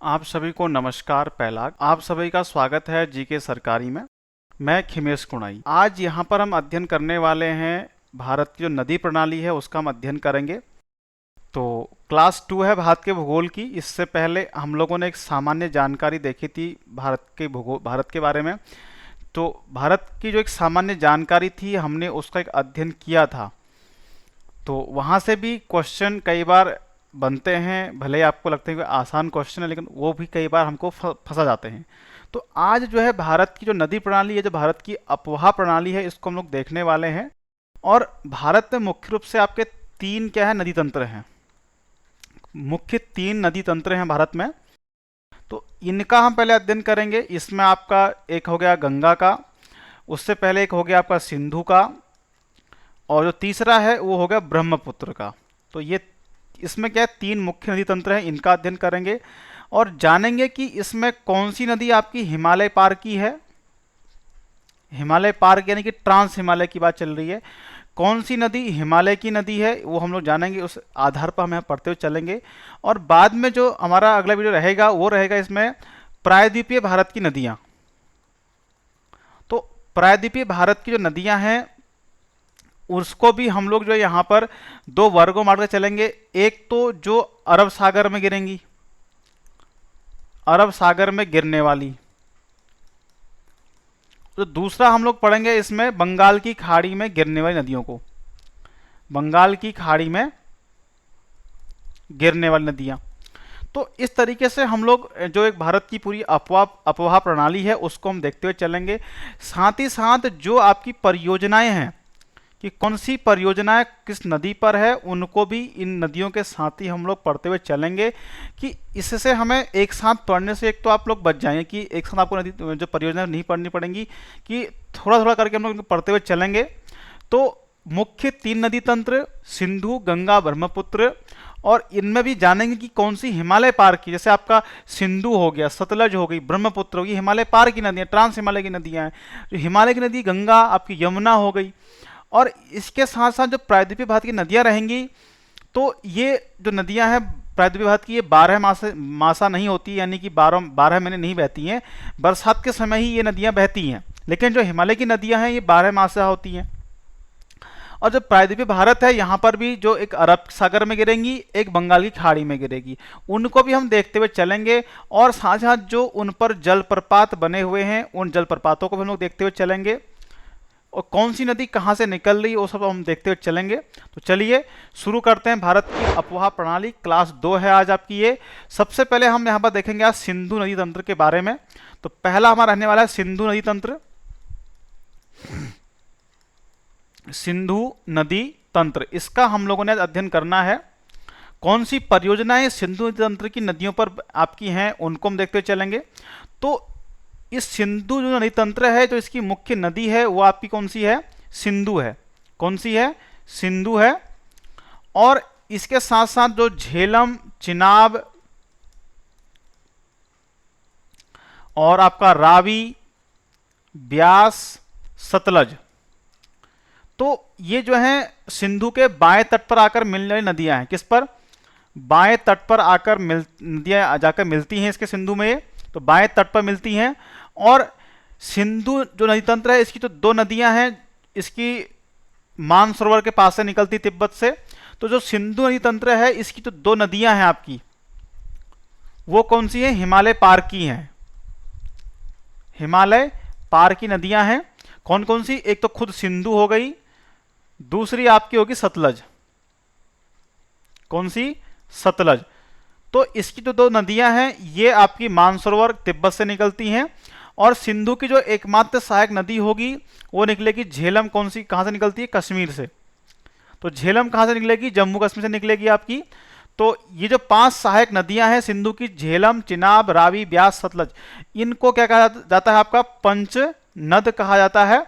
आप सभी को नमस्कार। पहला आप सभी का स्वागत है जीके सरकारी में। मैं खिमेश कुणाई। आज यहाँ पर हम अध्ययन करने वाले हैं भारत की जो नदी प्रणाली है उसका हम अध्ययन करेंगे। तो क्लास 2 है भारत के भूगोल की। इससे पहले हम लोगों ने एक सामान्य जानकारी देखी थी भारत के बारे में। तो भारत की जो एक सामान्य जानकारी थी हमने उसका एक अध्ययन किया था। तो वहाँ से भी क्वेश्चन कई बार बनते हैं, भले ही आपको लगता है कि आसान क्वेश्चन है लेकिन वो भी कई बार हमको फंसा जाते हैं। तो आज जो है भारत की जो नदी प्रणाली है, जो भारत की अपवाह प्रणाली है, इसको हम लोग देखने वाले हैं। और भारत में मुख्य रूप से आपके तीन क्या है नदी तंत्र हैं। मुख्य तीन नदी तंत्र हैं भारत में। तो इनका हम पहले अध्ययन करेंगे। इसमें आपका एक हो गया गंगा का, उससे पहले एक हो गया आपका सिंधु का, और जो तीसरा है वो हो गया ब्रह्मपुत्र का। तो ये इसमें क्या है, तीन मुख्य नदी तंत्र हैं, इनका अध्ययन करेंगे और जानेंगे कि इसमें कौन सी नदी आपकी हिमालय पार की है। हिमालय पार यानी कि ट्रांस हिमालय की बात चल रही है। कौन सी नदी हिमालय की नदी है वो हम लोग जानेंगे, उस आधार पर हम यहाँ पढ़ते हुए चलेंगे। और बाद में जो हमारा अगला वीडियो रहेगा वो रहेगा इसमें प्रायद्वीपीय भारत की नदियाँ। तो प्रायद्वीपीय भारत की जो नदियाँ हैं उसको भी हम लोग जो यहाँ पर दो वर्गों में बांट के चलेंगे। एक तो जो अरब सागर में गिरेंगी, अरब सागर में गिरने वाली। तो दूसरा हम लोग पढ़ेंगे इसमें बंगाल की खाड़ी में गिरने वाली नदियों को, बंगाल की खाड़ी में गिरने वाली नदियां। तो इस तरीके से हम लोग जो एक भारत की पूरी अपवाह प्रणाली है उसको हम देखते हुए चलेंगे। साथ ही साथ जो आपकी परियोजनाएं हैं कि कौन सी परियोजनाएं किस नदी पर है उनको भी इन नदियों के साथ ही हम लोग पढ़ते हुए चलेंगे। कि इससे हमें एक साथ पढ़ने से एक तो आप लोग बच जाएंगे कि एक साथ आपको नदी जो परियोजना नहीं पढ़नी पड़ेंगी, कि थोड़ा थोड़ा करके हम लोग इनको पढ़ते हुए चलेंगे। तो मुख्य तीन नदी तंत्र सिंधु, गंगा, ब्रह्मपुत्र, और इनमें भी जानेंगे कि कौन सी हिमालय पार की, जैसे आपका सिंधु हो गया, सतलज हो गई, ब्रह्मपुत्र होगी, हिमालय पार की नदियाँ, ट्रांस हिमालय की नदियाँ हैं। जो हिमालय की नदी गंगा, आपकी यमुना हो गई। और इसके साथ साथ जो प्रायद्वीपीय भारत की नदियां रहेंगी, तो ये जो नदियां हैं प्रायद्वीपीय भारत की, ये 12 मासा नहीं होती, यानी कि 12 महीने नहीं बहती हैं। बरसात के समय ही ये नदियां बहती हैं। लेकिन जो हिमालय की नदियां हैं ये 12 मासा होती हैं। और जो प्रायद्वीपीय भारत है यहाँ पर भी जो एक अरब सागर में गिरेंगी, एक बंगाल की खाड़ी में गिरेगी, उनको भी हम देखते हुए चलेंगे। और साथ साथ जो उन पर जलप्रपात बने हुए हैं उन जलप्रपातों को भी हम लोग देखते हुए चलेंगे। और कौन सी नदी कहाँ से निकल रही है वो सब हम देखते हुए चलेंगे। तो चलिए शुरू करते हैं। भारत की अपवाह प्रणाली क्लास 2 है आज आपकी ये। सबसे पहले हम यहाँ पर देखेंगे आज सिंधु नदी तंत्र के बारे में। तो पहला हमारा रहने वाला है सिंधु नदी तंत्र। सिंधु नदी तंत्र, इसका हम लोगों ने अध्ययन करना है। कौन सी परियोजनाएं सिंधु नदी तंत्र की नदियों पर आपकी हैं उनको हम देखते हुए चलेंगे। तो इस सिंधु जो नदी तंत्र है, तो इसकी मुख्य नदी है वो आपकी कौन सी है, सिंधु है। कौन सी है, सिंधु है। और इसके साथ साथ जो झेलम, चिनाब और आपका रावी, ब्यास, सतलज, तो ये जो है सिंधु के बाएं तट पर आकर मिलने वाली नदियां हैं। किस पर, बाएं तट पर आकर नदियां जाकर मिलती हैं इसके सिंधु में। ये तो बाएं तट पर मिलती हैं। और सिंधु जो नदी तंत्र है इसकी तो दो नदियां हैं, इसकी मानसरोवर के पास से निकलती तिब्बत से। तो जो सिंधु नदी तंत्र है इसकी तो दो नदियां हैं आपकी, वो कौन सी है, हिमालय पार की हैं। हिमालय पार की नदियां हैं। कौन कौन सी, एक तो खुद सिंधु हो गई, दूसरी आपकी होगी सतलज। कौन सी, सतलज। तो इसकी जो दो नदियां हैं ये आपकी मानसरोवर तिब्बत से निकलती हैं। और सिंधु की जो एकमात्र सहायक नदी होगी वो निकलेगी झेलम। कौन सी, कहां से निकलती है, कश्मीर से। तो झेलम कहां से निकलेगी, जम्मू कश्मीर से निकलेगी आपकी। तो ये जो 5 सहायक नदियां हैं सिंधु की, झेलम, चिनाब, रावी, ब्यास, सतलज, इनको क्या कहा जाता है, आपका पंच नद कहा जाता है।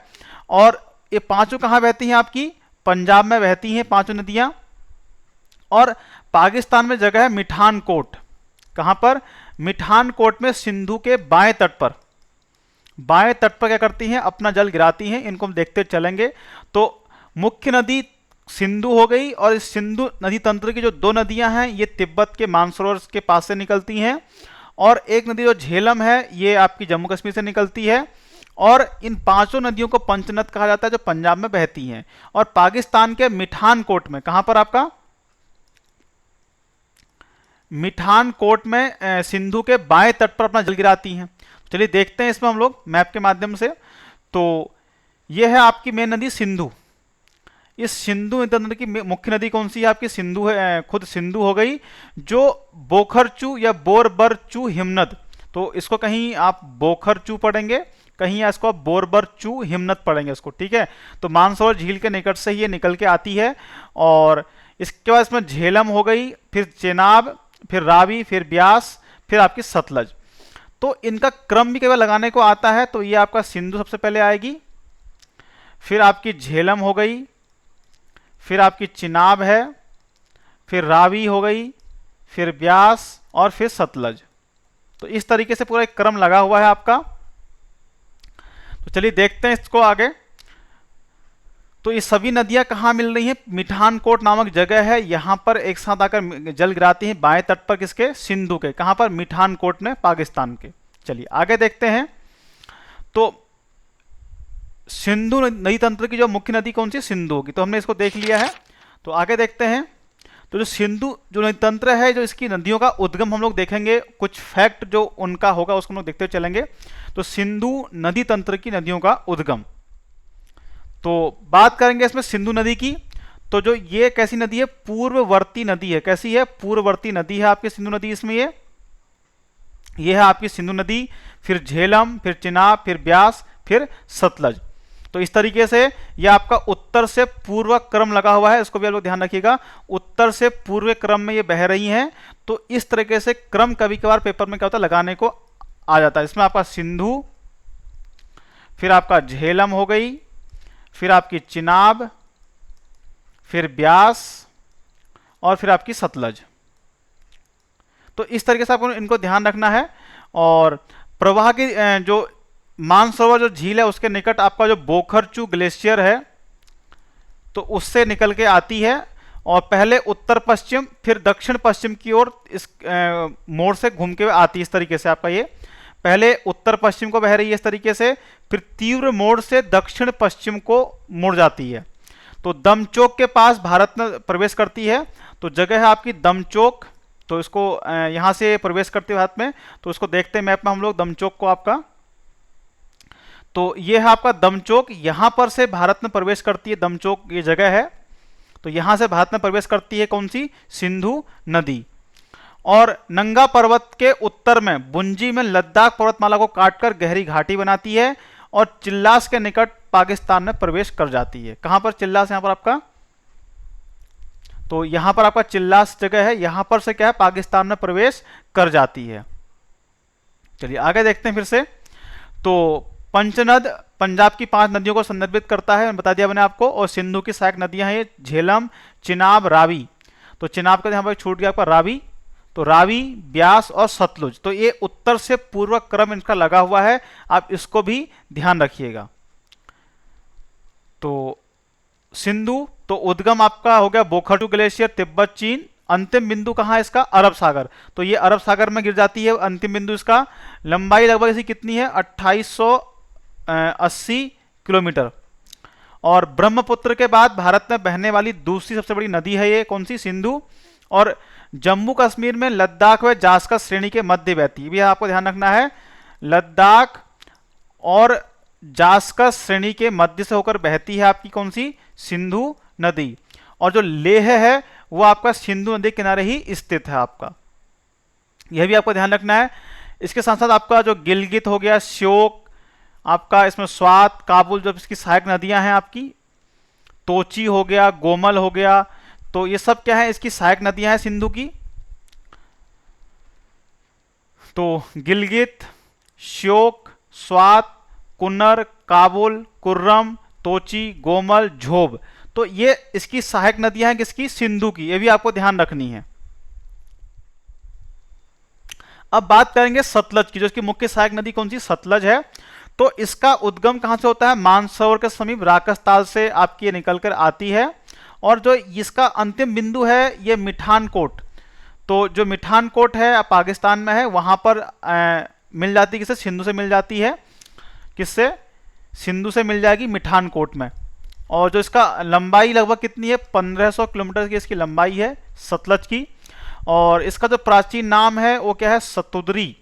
और ये पांचों कहां बहती हैं आपकी, पंजाब में बहती हैं पांचों नदियां। और पाकिस्तान में जगह है मिठानकोट। कहां पर, मिठानकोट में सिंधु के बाएं तट पर, बाएं तट पर क्या करती हैं, अपना जल गिराती हैं। इनको हम देखते चलेंगे। तो मुख्य नदी सिंधु हो गई। और इस सिंधु नदी तंत्र की जो दो नदियां हैं ये तिब्बत के मानसरोवर के पास से निकलती हैं। और एक नदी जो झेलम है ये आपकी जम्मू कश्मीर से निकलती है, और इन पांचों नदियों को पंचनद कहा जाता है जो पंजाब में बहती हैं। और पाकिस्तान के मिठानकोट में, कहां पर आपका मिठानकोट में सिंधु के बाएं तट पर अपना जल गिराती हैं। चलिए देखते हैं इसमें हम लोग मैप के माध्यम से। तो यह है आपकी मेन नदी सिंधु। इस सिंधु नदी की मुख्य नदी कौन सी है आपकी? सिंधु है, खुद सिंधु हो गई, जो बोखरचू या बोरबरचू हिमनद, तो इसको कहीं आप बोखरचू पढ़ेंगे, कहीं इसको आप बोरबरचू हिमनद पढ़ेंगे इसको, ठीक है। तो मानसरोवर झील के निकट से ही ये निकल के आती है। और इसके बाद इसमें झेलम हो गई, फिर चेनाब, फिर रावी, फिर ब्यास, फिर आपकी सतलज। तो इनका क्रम भी कई बार लगाने को आता है। तो ये आपका सिंधु सबसे पहले आएगी, फिर आपकी झेलम हो गई, फिर आपकी चिनाब है, फिर रावी हो गई, फिर ब्यास और फिर सतलज। तो इस तरीके से पूरा एक क्रम लगा हुआ है आपका। तो चलिए देखते हैं इसको आगे। तो ये सभी नदियां कहाँ मिल रही हैं? मिठानकोट नामक जगह है, यहां पर एक साथ आकर जल गिराती हैं बाएं तट पर, किसके? सिंधु के। कहां पर? मिठानकोट में, पाकिस्तान के। चलिए आगे देखते हैं। तो सिंधु नदी तंत्र की जो मुख्य नदी कौन सी? सिंधु होगी। तो हमने इसको देख लिया है। तो आगे देखते हैं। तो जो सिंधु जो नदी तंत्र है, जो इसकी नदियों का उद्गम हम लोग देखेंगे, कुछ फैक्ट जो उनका होगा उसको हम लोग देखते चलेंगे। तो सिंधु नदी तंत्र की नदियों का उद्गम, तो बात करेंगे इसमें सिंधु नदी की। तो जो ये कैसी नदी है? पूर्ववर्ती नदी है। कैसी है? पूर्ववर्ती नदी है आपकी सिंधु नदी। इसमें ये है आपकी सिंधु नदी, फिर झेलम, फिर चिनाब, फिर ब्यास, फिर सतलज। तो इस तरीके से ये आपका उत्तर से पूर्व क्रम लगा हुआ है, इसको भी आप लोग ध्यान रखिएगा। उत्तर से पूर्व क्रम में ये बह रही हैं। तो इस तरीके से क्रम कभी कभार पेपर में क्या होता है, लगाने को आ जाता है। इसमें आपका सिंधु, फिर आपका झेलम हो गई, फिर आपकी चिनाब, फिर ब्यास और फिर आपकी सतलज। तो इस तरीके से आपको इनको ध्यान रखना है। और प्रवाह की जो मानसरोवर जो झील है उसके निकट आपका जो बोखरचू ग्लेशियर है, तो उससे निकल के आती है, और पहले उत्तर पश्चिम फिर दक्षिण पश्चिम की ओर इस मोड़ से घूम के आती है। इस तरीके से आपका ये पहले उत्तर पश्चिम को बह रही है इस तरीके से, फिर तीव्र मोड़ से दक्षिण पश्चिम को मुड़ जाती है। तो दमचोक के पास भारत में प्रवेश करती है। तो जगह है आपकी दमचोक। तो इसको यहां से प्रवेश करते हुए भारत में, तो इसको देखते हैं मैप में हम लोग दमचोक को आपका। तो ये है आपका दमचोक, यहां पर से भारत में प्रवेश करती है। दमचोक ये जगह है, तो यहां से भारत में प्रवेश करती है कौन सी? सिंधु नदी। और नंगा पर्वत के उत्तर में बुंजी में लद्दाख पर्वतमाला को काटकर गहरी घाटी बनाती है, और चिल्लास के निकट पाकिस्तान में प्रवेश कर जाती है। कहां पर? चिल्लास यहां पर आपका। तो यहां पर आपका चिल्लास जगह है, यहां पर से क्या है, पाकिस्तान में प्रवेश कर जाती है। चलिए आगे देखते हैं फिर से। तो पंचनद पंजाब की 5 नदियों को संदर्भित करता है, बता दिया मैंने आपको। और सिंधु की सहायक नदियां हैं झेलम, चिनाब, रावी। तो चिनाब का यहां पर छूट गया आपका रावी। तो रावी, ब्यास और सतलुज। तो ये उत्तर से पूर्व क्रम इनका लगा हुआ है, आप इसको भी ध्यान रखिएगा। तो सिंधु, तो उद्गम आपका हो गया बोखरचू ग्लेशियर, तिब्बत, चीन। अंतिम बिंदु कहाँ है इसका? अरब सागर। तो ये अरब सागर में गिर जाती है अंतिम बिंदु इसका। लंबाई लगभग इसकी कितनी है? 2880 किलोमीटर। और ब्रह्मपुत्र के बाद भारत में बहने वाली दूसरी सबसे बड़ी नदी है ये, कौन सी? सिंधु। और जम्मू कश्मीर में लद्दाख व जास्कर श्रेणी के मध्य बहती है, भी आपको ध्यान रखना है। लद्दाख और जास्कर श्रेणी के मध्य से होकर बहती है आपकी कौन सी? सिंधु नदी। और जो लेह है वो आपका सिंधु नदी किनारे ही स्थित है आपका, यह भी आपको ध्यान रखना है। इसके साथ साथ आपका जो गिलगित हो गया, श्योक आपका, इसमें स्वात, काबुल जो इसकी सहायक नदियां हैं आपकी, तोची हो गया, गोमल हो गया। तो ये सब क्या है? इसकी सहायक नदियां हैं सिंधु की। तो गिलगित, श्योक, स्वात, कुन्नर, काबुल, कुर्रम, तोची, गोमल, झोब। तो ये इसकी सहायक नदियां हैं किसकी? सिंधु की। ये भी आपको ध्यान रखनी है। अब बात करेंगे सतलज की, जो इसकी मुख्य सहायक नदी कौन सी? सतलज है। तो इसका उद्गम कहां से होता है? मानसरोवर के समीप राकसताल से आपकी ये निकलकर आती है। और जो इसका अंतिम बिंदु है ये मिठानकोट। तो तो जो मिठानकोट है पाकिस्तान में है, वहां पर मिल जाती है किससे? सिंधु से मिल जाती है। किससे? सिंधु से मिल जाएगी मिठानकोट में। और जो इसका लंबाई लगभग कितनी है? 1500 किलोमीटर की इसकी लंबाई है सतलज की। और इसका जो प्राचीन नाम है वो क्या है? सतुद्री।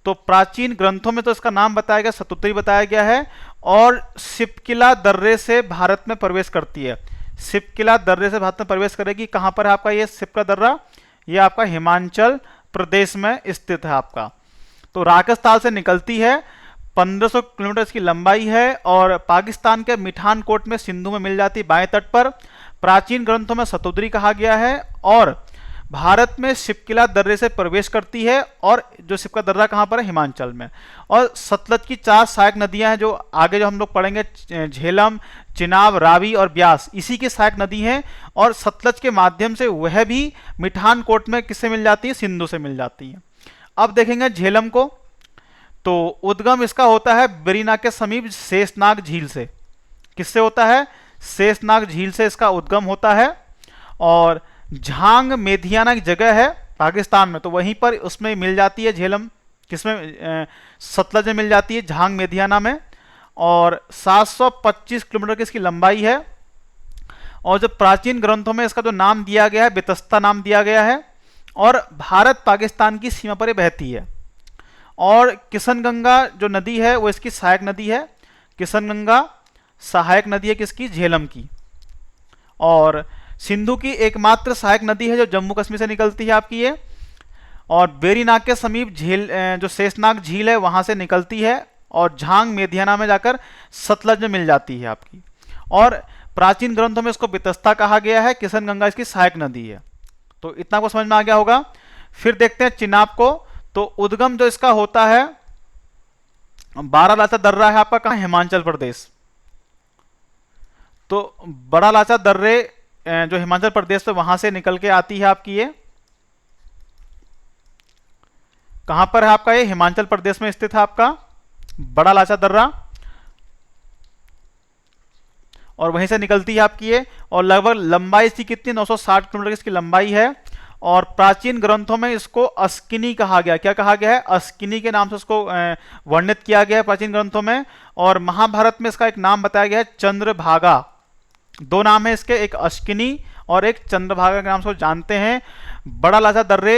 तो प्राचीन ग्रंथों में तो इसका नाम बताया गया, सतुद्री बताया गया है। और सिपकिला दर्रे से भारत में प्रवेश करती है। सिपकिला दर्रे से भारत में प्रवेश करेगी। कहां पर है आपका ये सिपकिला दर्रा? ये आपका हिमाचल प्रदेश में स्थित है आपका। तो राजस्थान से निकलती है, 1500 किलोमीटर इसकी लंबाई है। और पाकिस्तान के मिठानकोट में सिंधु में मिल जाती है बाएं तट पर। प्राचीन ग्रंथों में सतुद्री कहा गया है। और भारत में सिपकिला दर्रे से प्रवेश करती है। और जो सिपकिला दर्रा कहां पर है? हिमाचल में। और सतलज की 4 सहायक नदियां हैं जो आगे जो हम लोग पढ़ेंगे, झेलम, चिनाब, रावी और ब्यास, इसी की सहायक नदी हैं। और सतलज के माध्यम से वह भी मिठानकोट में किससे मिल जाती है? सिंधु से मिल जाती है। अब देखेंगे झेलम को। तो उद्गम इसका होता है वेरिनाग के समीप शेषनाग झील से। किससे होता है? शेषनाग झील से इसका उद्गम होता है। और झांग मेधियाना की जगह है पाकिस्तान में, तो वहीं पर उसमें मिल जाती है झेलम। किसमें? सतलज में मिल जाती है, झांग मेधियाना में। और 725 किलोमीटर की इसकी लंबाई है। और जो प्राचीन ग्रंथों में इसका जो नाम दिया गया है, बेतस्ता नाम दिया गया है। और भारत पाकिस्तान की सीमा पर बहती है। और किशनगंगा जो नदी है वो इसकी सहायक नदी है। किशनगंगा सहायक नदी है किसकी? झेलम की। और सिंधु की एकमात्र सहायक नदी है जो जम्मू कश्मीर से निकलती है आपकी ये। और वेरीनाग के समीप जो शेषनाग झील है वहां से निकलती है। और झांग मेधियाना में जाकर सतलज में मिल जाती है आपकी। और प्राचीन ग्रंथों में इसको बेतस्ता कहा गया है। किशनगंगा इसकी सहायक नदी है। तो इतना को समझ में आ गया होगा। फिर देखते हैं चिनाब को। तो उद्गम जो इसका होता है, बारा लाचा दर्रा है आपका कहां? हिमाचल प्रदेश। तो बड़ा लाचा दर्रे जो हिमाचल प्रदेश से वहां से निकल के आती है आपकी ये। कहां पर है आपका ये? हिमाचल प्रदेश में स्थित है आपका बड़ा लाचा दर्रा। और वहीं से निकलती है आपकी ये। और लगभग लंबाई इसकी कितनी? 960 किलोमीटर इसकी लंबाई है। और प्राचीन ग्रंथों में इसको अस्किनी कहा गया। क्या कहा गया है? अस्किनी के नाम से इसको वर्णित किया गया है प्राचीन ग्रंथों में। और महाभारत में इसका एक नाम बताया गया है, चंद्रभागा। 2 नाम है इसके, एक अस्किनी और एक चंद्रभागा के नाम से जानते हैं। बड़ा लाचा दर्रे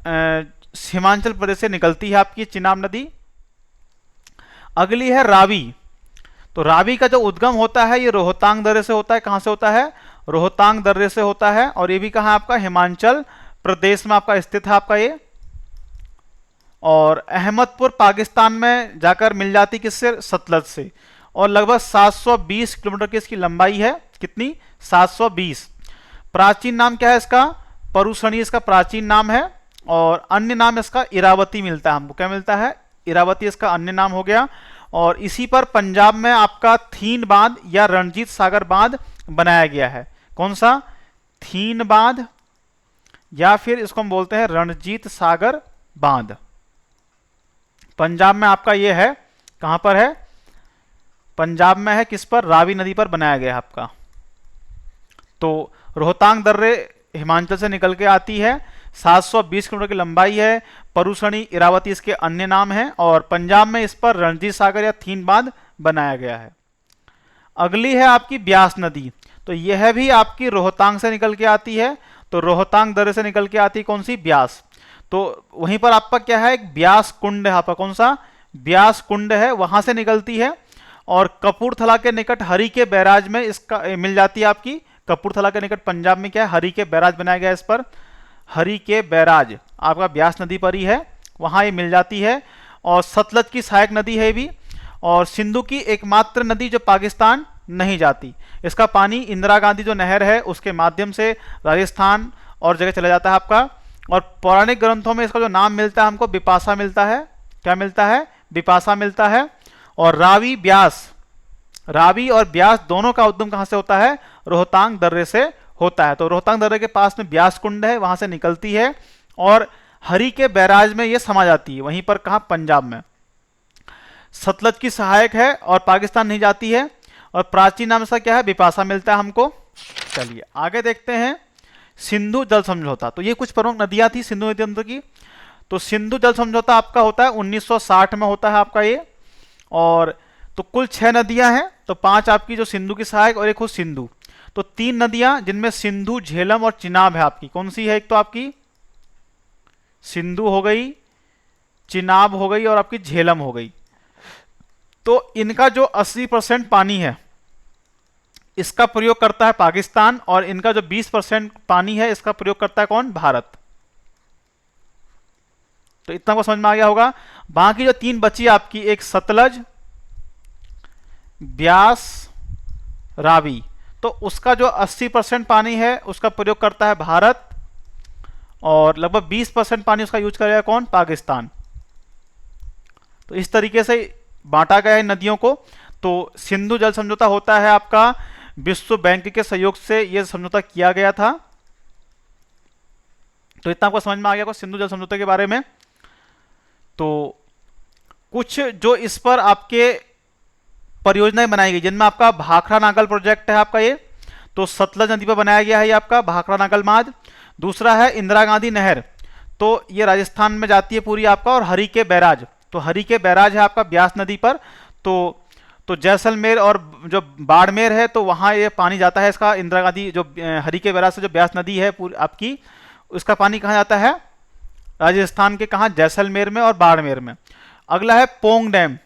हिमाचल प्रदेश से निकलती है आपकी चिनाब नदी। अगली है रावी। तो रावी का जो उद्गम होता है ये रोहतांग दर्रे से होता है। कहां से होता है? रोहतांग दर्रे से होता है। और ये भी कहां आपका? हिमाचल प्रदेश में आपका स्थित है आपका ये। और अहमदपुर पाकिस्तान में जाकर मिल जाती किससे? सतलज से। और लगभग 720 किलोमीटर की इसकी लंबाई है। कितनी? 720। प्राचीन नाम क्या है इसका? परुषणी इसका प्राचीन नाम है। और अन्य नाम इसका इरावती मिलता है हमको। क्या मिलता है? इरावती इसका अन्य नाम हो गया। और इसी पर पंजाब में आपका थीन बांध या रणजीत सागर बांध बनाया गया है। कौन सा? थीन बांध या फिर इसको हम बोलते हैं रणजीत सागर बांध। पंजाब में आपका ये है। कहां पर है? पंजाब में है। किस पर? रावी नदी पर बनाया गया है आपका। तो रोहतांग दर्रे हिमाचल से निकल के आती है। 720 किलोमीटर की लंबाई है। परुषणी, इरावती इसके अन्य नाम हैं। और पंजाब में इस पर रणजीत सागर या थीन बांध बनाया गया है। अगली है आपकी ब्यास नदी। तो यह भी आपकी रोहतांग से निकल के आती है। तो रोहतांग दर्रे से निकल के आती है कौन सी? ब्यास। तो वहीं पर आपका क्या है? एक ब्यास कुंड है आपका। कौन सा? ब्यास कुंड है, वहां से निकलती है। और कपूरथला के निकट हरी के बैराज में इसका मिल जाती है आपकी। कपूरथला के निकट पंजाब में क्या है? हरी के बैराज बनाया गया है इस पर। हरी के बैराज आपका ब्यास नदी पर ही है, वहां ये मिल जाती है। और सतलज की सहायक नदी है भी। और सिंधु की एकमात्र नदी जो पाकिस्तान नहीं जाती। इसका पानी इंदिरा गांधी जो नहर है उसके माध्यम से राजस्थान और जगह चला जाता है आपका। और पौराणिक ग्रंथों में इसका जो नाम मिलता है हमको बिपाशा मिलता है। क्या मिलता है? बिपाशा मिलता है। और रावी, ब्यास, रावी और ब्यास दोनों का उद्गम कहां से होता है? रोहतांग दर्रे से होता है। तो रोहतांग दर्रे के पास में ब्यास कुंड है, वहां से निकलती है। और हरी के बैराज में ये समा जाती है। वहीं पर कहां? पंजाब में। सतलज की सहायक है और पाकिस्तान नहीं जाती है। और प्राचीन नाम से क्या है? बिपाशा मिलता है हमको। चलिए आगे देखते हैं। सिंधु जल समझौता। तो ये कुछ प्रमुख नदियां थी सिंधु नदी तंत्र की। तो सिंधु जल समझौता आपका होता है 1960 में होता है आपका ये। और तो कुल 6 नदियां हैं, तो 5 आपकी जो सिंधु की सहायक और एक हो सिंधु। तो 3 नदियां जिनमें सिंधु, झेलम और चिनाब है आपकी, कौन सी है? एक तो आपकी सिंधु हो गई, चिनाब हो गई और आपकी झेलम हो गई। तो इनका जो 80% पानी है इसका प्रयोग करता है पाकिस्तान, और इनका जो 20% पानी है इसका प्रयोग करता है कौन? भारत। तो इतना को समझ में आ गया होगा। बाकी जो 3 बची आपकी, एक सतलज, ब्यास, रावी, तो उसका जो 80% पानी है उसका प्रयोग करता है भारत, और लगभग 20% पानी उसका यूज करेगा कौन? पाकिस्तान। तो इस तरीके से बांटा गया है नदियों को। तो सिंधु जल समझौता होता है आपका विश्व बैंक के सहयोग से यह समझौता किया गया था। तो इतना आपको समझ में आ गया सिंधु जल समझौते के बारे में। तो कुछ जो इस पर आपके परियोजनाएं बनाई गई, जिनमें आपका भाखड़ा नागल प्रोजेक्ट है आपका ये, तो सतलज नदी पर बनाया गया है ये आपका भाखड़ा नागल बांध। दूसरा है इंदिरा गांधी नहर, तो ये राजस्थान में जाती है पूरी आपका। और हरी के बैराज, तो हरी के बैराज है आपका ब्यास नदी पर। तो जैसलमेर और जो बाड़मेर है तो वहाँ ये पानी जाता है इसका, इंदिरा गांधी जो हरी के बैराज से जो ब्यास नदी है पूरी आपकी, उसका पानी कहाँ जाता है? राजस्थान के कहाँ? जैसलमेर में और बाड़मेर में। अगला है पोंग डैम,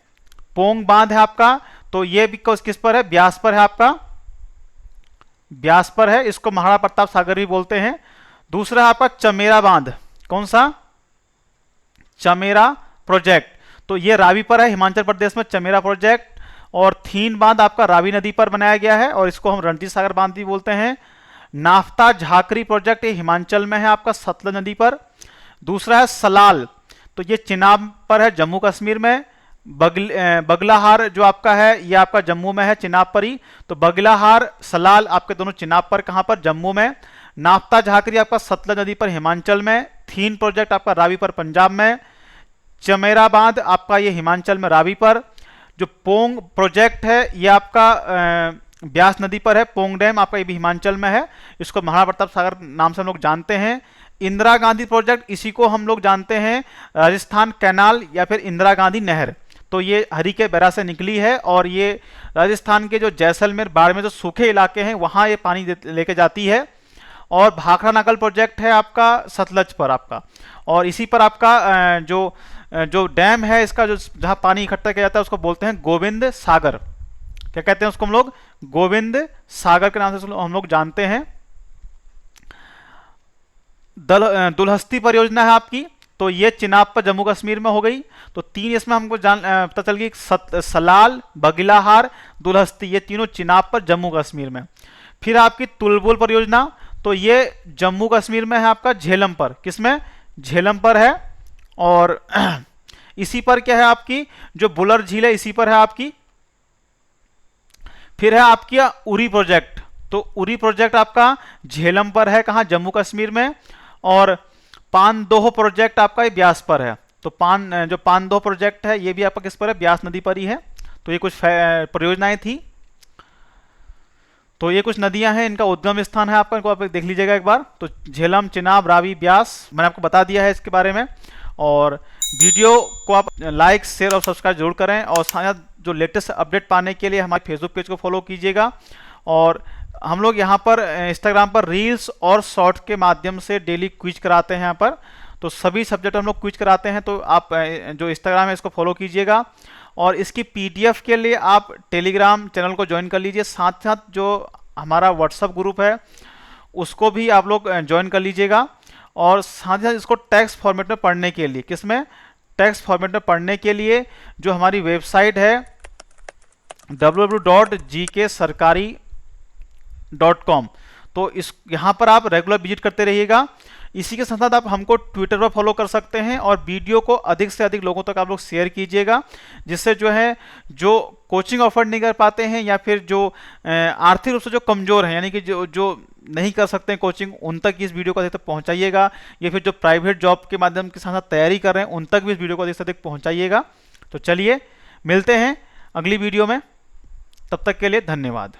पोंग बांध है आपका, तो ये भी किस पर है? ब्यास पर है आपका, ब्यास पर है। इसको महाराणा प्रताप सागर भी बोलते हैं। दूसरा है आपका चमेरा बांध, कौन सा? चमेरा प्रोजेक्ट, तो ये रावी पर है, हिमाचल प्रदेश में चमेरा प्रोजेक्ट। और थीन बांध आपका रावी नदी पर बनाया गया है, और इसको हम रणजीत सागर बांध भी बोलते हैं। नाफ्ता झाकरी प्रोजेक्ट ये हिमाचल में है आपका, सतलज नदी पर। दूसरा है सलाल, तो ये चिनाब पर है, जम्मू कश्मीर में। बगलाहार जो आपका है ये आपका जम्मू में है, चिनाब पर ही। तो बगलाहार, सलाल आपके दोनों चिनाब पर, कहां पर? जम्मू में। नाफ्ता झाकरी आपका सतलज नदी पर, हिमाचल में। थीन प्रोजेक्ट आपका रावी पर, पंजाब में। चमेरा बांध आपका ये हिमाचल में, रावी पर। जो पोंग प्रोजेक्ट है ये आपका ब्यास नदी पर है। पोंग डैम आपका ये भी हिमाचल में है, इसको महाराणा प्रताप सागर नाम से हम लोग जानते हैं। इंदिरा गांधी प्रोजेक्ट, इसी को हम लोग जानते हैं राजस्थान कैनाल या फिर इंदिरा गांधी नहर। तो ये हरी के बैराज से निकली है, और ये राजस्थान के जो जैसलमेर, बाड़मेर जो सूखे इलाके हैं वहां ये पानी लेके जाती है। और भाखड़ा नागल प्रोजेक्ट है आपका सतलज पर आपका, और इसी पर आपका जो डैम है इसका, जो जहां पानी इकट्ठा किया जाता है उसको बोलते हैं गोविंद सागर। क्या कहते हैं उसको हम लोग? गोविंद सागर के नाम से हम लोग जानते हैं। दुलहस्ती परियोजना है आपकी, तो ये चिनाब पर, जम्मू कश्मीर में हो गई। तो 3 इसमें हमको पता चल गई, सलाल, बगलाहार, दुलहस्ती, ये तीनों चिनाब पर, जम्मू कश्मीर में। फिर आपकी तुलबुल परियोजना, तो ये जम्मू कश्मीर में है आपका, झेलम पर। किसमें? झेलम पर है। और इसी पर क्या है आपकी, जो बुलर झील है इसी पर है आपकी। फिर है आपकी उरी प्रोजेक्ट, तो उरी प्रोजेक्ट आपका झेलम पर है, कहां? जम्मू कश्मीर में। और पानदोह प्रोजेक्ट आपका ये ब्यास पर है। तो पानदोह प्रोजेक्ट है ये भी आपका किस पर है? ब्यास नदी पर ही है। तो ये कुछ परियोजनाएं थी। तो ये कुछ नदियां हैं, इनका उद्गम स्थान है आपका, इनको आप देख लीजिएगा एक बार। तो झेलम, चिनाब, रावी, ब्यास मैंने आपको बता दिया है इसके बारे में। और वीडियो को आप लाइक, शेयर और सब्सक्राइब जरूर करें। और साथ जो लेटेस्ट अपडेट पाने के लिए हमारे फेसबुक पेज को फॉलो कीजिएगा। और हम लोग यहाँ पर इंस्टाग्राम पर रील्स और शॉर्ट के माध्यम से डेली क्विज कराते हैं यहाँ पर। तो सभी सब्जेक्ट हम लोग क्विज कराते हैं, तो आप जो इंस्टाग्राम है इसको फॉलो कीजिएगा। और इसकी पीडीएफ के लिए आप टेलीग्राम चैनल को ज्वाइन कर लीजिए। साथ साथ जो हमारा व्हाट्सएप ग्रुप है उसको भी आप लोग ज्वाइन कर लीजिएगा। और साथ ही साथ इसको टेक्स्ट फॉर्मेट में पढ़ने के लिए, किसमें? टेक्स्ट फॉर्मेट में पढ़ने के लिए जो हमारी वेबसाइट है www.gksarkari.com, तो इस यहाँ पर आप रेगुलर विजिट करते रहिएगा। इसी के साथ साथ आप हमको ट्विटर पर फॉलो कर सकते हैं, और वीडियो को अधिक से अधिक लोगों तक आप लोग शेयर कीजिएगा, जिससे जो है जो कोचिंग ऑफर नहीं कर पाते हैं या फिर जो आर्थिक रूप से जो कमजोर हैं, यानी कि जो नहीं कर सकते हैं कोचिंग, उन तक इस वीडियो को अधिक तक पहुंचाइएगा। या फिर जो प्राइवेट जॉब के माध्यम के साथ साथ तैयारी कर रहे हैं उन तक भी इस वीडियो को अधिक से अधिक पहुंचाइएगा। तो चलिए मिलते हैं अगली वीडियो में, तब तक के लिए धन्यवाद।